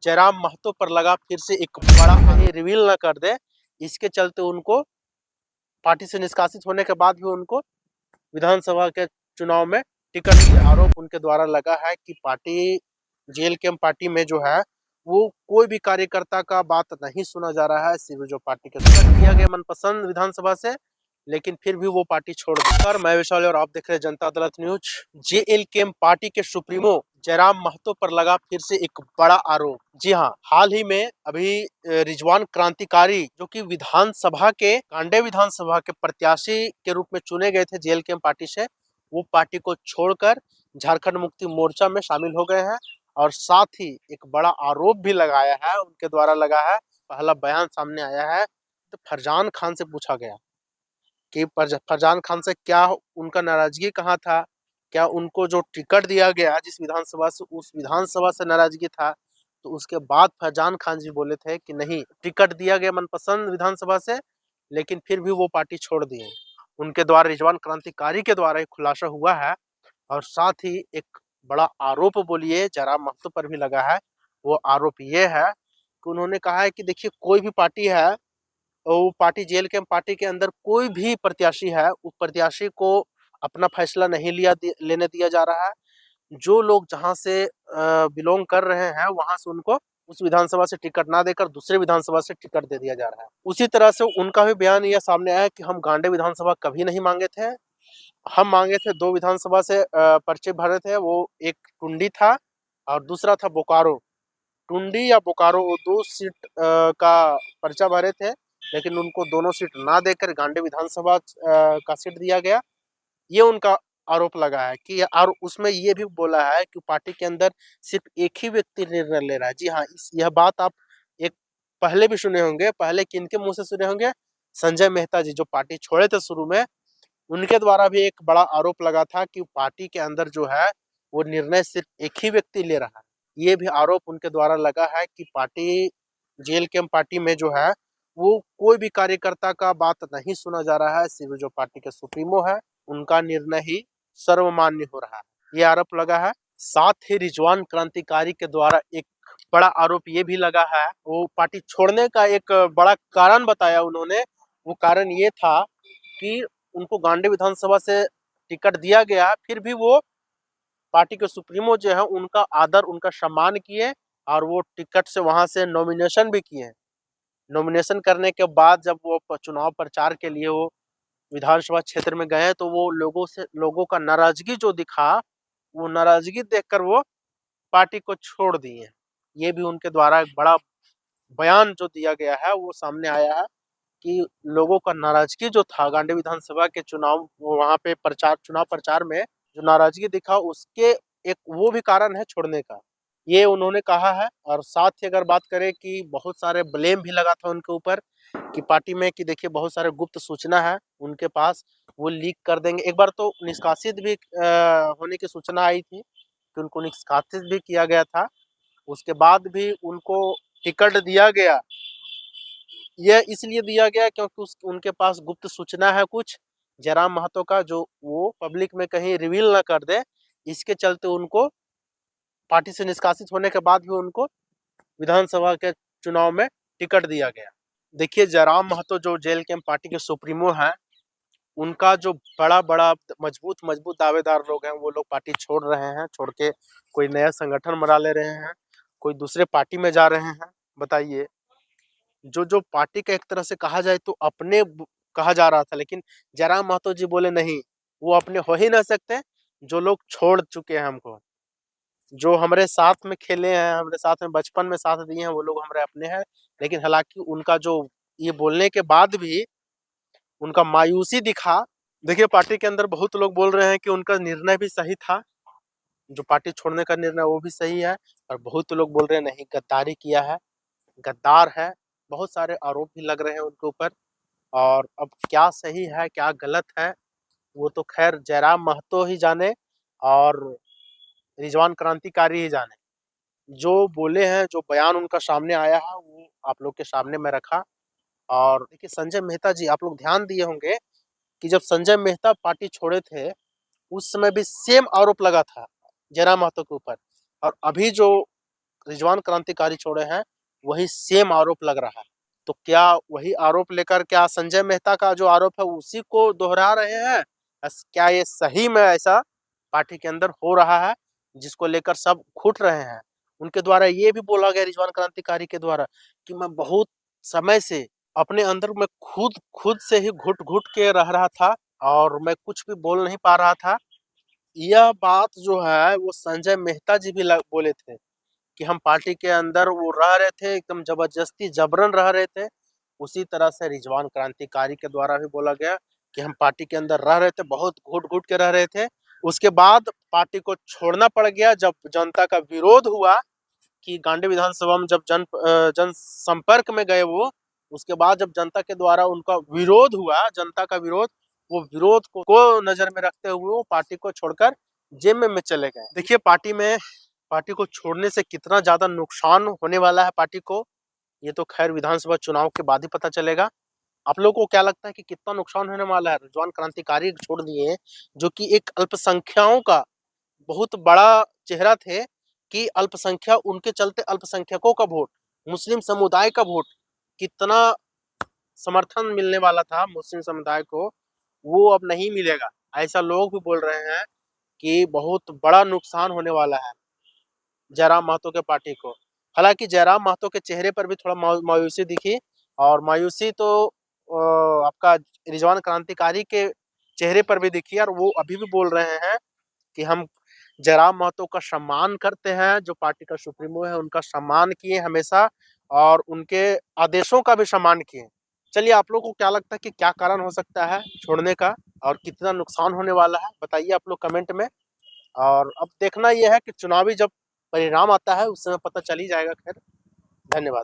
जयराम महतो पर लगा फिर से एक बड़ा कहीं रिवील ना कर दे, इसके चलते उनको पार्टी से निष्कासित होने के बाद भी उनको विधानसभा के चुनाव में टिकट दिया। आरोप उनके द्वारा लगा है कि पार्टी जेएलकेएम पार्टी में जो है वो कोई भी कार्यकर्ता का बात नहीं सुना जा रहा है। सिर्फ जो पार्टी के टिकट दिया गया मनपसंद विधानसभा से, लेकिन फिर भी वो पार्टी छोड़ दी। सर मैं विशाल और आप देख रहे हैं जनता अदालत न्यूज। जेएलकेएम पार्टी के सुप्रीमो जयराम महतो पर लगा फिर से एक बड़ा आरोप। जी हाँ, हाल ही में अभी रिजवान क्रांतिकारी जो कि विधानसभा के कांडे विधानसभा के प्रत्याशी के रूप में चुने गए थे जेएलकेएम पार्टी से, वो पार्टी को छोड़कर झारखंड मुक्ति मोर्चा में शामिल हो गए हैं। और साथ ही एक बड़ा आरोप भी लगाया है, उनके द्वारा लगा है। पहला बयान सामने आया है तो फरजान खान से पूछा गया कि फरजान खान से क्या उनका नाराजगी कहाँ था, क्या उनको जो टिकट दिया गया जिस विधानसभा से, उस विधानसभा से नाराजगी था। तो उसके बाद फरजान खान जी बोले थे कि नहीं, टिकट दिया गया मनपसंद विधानसभा से, लेकिन फिर भी वो पार्टी छोड़ दिए। उनके द्वारा रिजवान क्रांतिकारी के द्वारा एक खुलासा हुआ है। और साथ ही एक बड़ा आरोप बोलिए जयराम महतो पर भी लगा है। वो आरोप ये है कि उन्होंने कहा है कि देखिए कोई भी पार्टी है, वो पार्टी जेएलकेएम पार्टी के अंदर कोई भी प्रत्याशी है, उस प्रत्याशी को अपना फैसला नहीं लेने दिया जा रहा है। जो लोग जहां से बिलोंग कर रहे हैं वहां से उनको उस विधानसभा से टिकट ना देकर दूसरे विधानसभा से टिकट दे दिया जा रहा है। उसी तरह से उनका भी बयान यह सामने आया कि हम गांडे विधानसभा कभी नहीं मांगे थे, हम मांगे थे 2 विधानसभा से पर्चे भरे थे। वो एक टुंडी था और दूसरा था बोकारो। टुंडी या बोकारो, वो 2 सीट का पर्चा भरे थे, लेकिन उनको दोनों सीट ना देकर गांडे विधानसभा का सीट दिया गया। ये उनका आरोप लगा है कि, और उसमें ये भी बोला है कि पार्टी के अंदर सिर्फ एक ही व्यक्ति निर्णय ले रहा है। जी हाँ, यह बात आप एक पहले भी सुने होंगे। पहले किनके मुंह से सुने होंगे? संजय मेहता जी, जो पार्टी छोड़े थे शुरू में, उनके द्वारा भी एक बड़ा आरोप लगा था कि पार्टी के अंदर जो है वो निर्णय सिर्फ एक ही व्यक्ति ले रहा है। ये भी आरोप उनके द्वारा लगा है कि पार्टी जेएलकेएम पार्टी में जो है वो कोई भी कार्यकर्ता का बात नहीं सुना जा रहा है। सिर्फ जो पार्टी के सुप्रीमो है उनका निर्णय ही सर्वमान्य हो रहा है, ये आरोप लगा है। साथ ही रिजवान क्रांतिकारी के द्वारा एक बड़ा आरोप ये भी लगा है, वो पार्टी छोड़ने का एक बड़ा कारण बताया उन्होंने। वो कारण ये था कि उनको गांडे विधानसभा से टिकट दिया गया, फिर भी वो पार्टी के सुप्रीमो जो है उनका आदर, उनका सम्मान किए और वो टिकट से वहां से नॉमिनेशन भी किए। नॉमिनेशन करने के बाद जब वो चुनाव प्रचार के लिए वो विधानसभा क्षेत्र में गए तो वो लोगों का नाराजगी जो दिखा, वो नाराजगी देखकर वो पार्टी को छोड़ दिए। ये भी उनके द्वारा एक बड़ा बयान जो दिया गया है वो सामने आया है कि लोगों का नाराजगी जो था गांधी विधानसभा के चुनाव, वहां पे चुनाव प्रचार में जो नाराजगी दिखा, उसके एक वो भी कारण है छोड़ने का, ये उन्होंने कहा है। और साथ ही अगर बात करें कि बहुत सारे ब्लेम भी लगा था उनके ऊपर कि पार्टी में कि देखिए बहुत सारे गुप्त सूचना है उनके पास, वो लीक कर देंगे। एक बार तो निष्कासित भी होने की सूचना आई थी कि उनको निष्कासित भी किया गया था। उसके बाद भी उनको टिकट दिया गया, यह इसलिए दिया गया क्योंकि उनके पास गुप्त सूचना है कुछ जयराम महतो का, जो वो पब्लिक में कहीं रिवील ना कर दे। इसके चलते उनको पार्टी से निष्कासित होने के बाद भी उनको विधानसभा के चुनाव में टिकट दिया गया। देखिए जयराम महतो जो जेएलकेएम पार्टी के सुप्रीमो हैं, उनका जो बड़ा मजबूत दावेदार लोग हैं, वो लोग पार्टी छोड़ रहे हैं, छोड़ के कोई नया संगठन बना ले रहे हैं, कोई दूसरे पार्टी में जा रहे हैं। बताइए, जो पार्टी का एक तरह से कहा जाए तो अपने कहा जा रहा था, लेकिन जयराम महतो जी बोले नहीं, वो अपने हो ही ना सकते। जो लोग छोड़ चुके हैं हमको, जो हमारे साथ में खेले हैं, हमारे साथ में बचपन में साथ दिए हैं, वो लोग हमारे अपने हैं। लेकिन हालांकि उनका जो ये बोलने के बाद भी उनका मायूसी दिखा। देखिए पार्टी के अंदर बहुत लोग बोल रहे हैं कि उनका निर्णय भी सही था, जो पार्टी छोड़ने का निर्णय वो भी सही है। और बहुत लोग बोल रहे हैं नहीं, गद्दारी किया है, गद्दार है। बहुत सारे आरोप भी लग रहे हैं उनके ऊपर। और अब क्या सही है क्या गलत है, वो तो खैर जयराम महतो ही जाने और रिजवान क्रांतिकारी ही जाने। जो बोले हैं, जो बयान उनका सामने आया है, वो आप लोग के सामने मैं रखा। और देखिए संजय मेहता जी, आप लोग ध्यान दिए होंगे कि जब संजय मेहता पार्टी छोड़े थे, उस समय भी सेम आरोप लगा था जयराम महतो के ऊपर। और अभी जो रिजवान क्रांतिकारी छोड़े हैं वही सेम आरोप लग रहा है। तो क्या वही आरोप लेकर क्या संजय मेहता का जो आरोप है उसी को दोहरा रहे हैं? क्या ये सही में ऐसा पार्टी के अंदर हो रहा है जिसको लेकर सब घुट रहे हैं? उनके द्वारा ये भी बोला गया रिजवान क्रांतिकारी के द्वारा कि मैं बहुत समय से अपने अंदर में खुद खुद से ही घुट घुट के रह रहा था और मैं कुछ भी बोल नहीं पा रहा था। यह बात जो है वो संजय मेहता जी भी बोले थे कि हम पार्टी के अंदर वो रह रहे थे, एकदम जबरदस्ती जबरन रह रहे थे। उसी तरह से रिजवान क्रांतिकारी के द्वारा भी बोला गया कि हम पार्टी के अंदर रह रहे थे, बहुत घुट-घुट के रह रहे थे। उसके बाद पार्टी को छोड़ना पड़ गया जब जनता का विरोध हुआ कि गांधी विधानसभा में जब जनसंपर्क में गए वो, उसके बाद जब जनता के द्वारा उनका विरोध हुआ, जनता का विरोध, वो विरोध को नज़र में रखते हुए वो पार्टी को छोड़कर जेल में चले गए। देखिए पार्टी को छोड़ने से कितना ज़्यादा नुकसान होने वाला है पार्टी को, ये तो खैर विधानसभा चुनाव के बाद ही पता चलेगा। आप लोगों को क्या लगता है कि कितना नुकसान होने वाला है? रिजवान क्रांतिकारी छोड़ दिए, जो कि एक अल्पसंख्याकों का बहुत बड़ा चेहरा थे कि अल्पसंख्यक उनके चलते अल्पसंख्यकों का वोट, मुस्लिम समुदाय का वोट, कितना समर्थन मिलने वाला था मुस्लिम समुदाय को, वो अब नहीं मिलेगा। ऐसा लोग भी बोल रहे हैं कि बहुत बड़ा नुकसान होने वाला है जयराम महतो के पार्टी को। हालाँकि जयराम महतो के चेहरे पर भी थोड़ा मायूसी दिखी और मायूसी तो आपका रिजवान क्रांतिकारी के चेहरे पर भी दिखी और वो अभी भी बोल रहे हैं कि हम जयराम महतो का सम्मान करते हैं, जो पार्टी का सुप्रीमो है उनका सम्मान किए हमेशा और उनके आदेशों का भी सम्मान किए। चलिए आप लोगों को क्या लगता है कि क्या कारण हो सकता है छोड़ने का और कितना नुकसान होने वाला है? बताइए आप लोग कमेंट में। और अब देखना ये है कि चुनावी जब परिणाम आता है उस समय पता चल ही जाएगा खैर। धन्यवाद।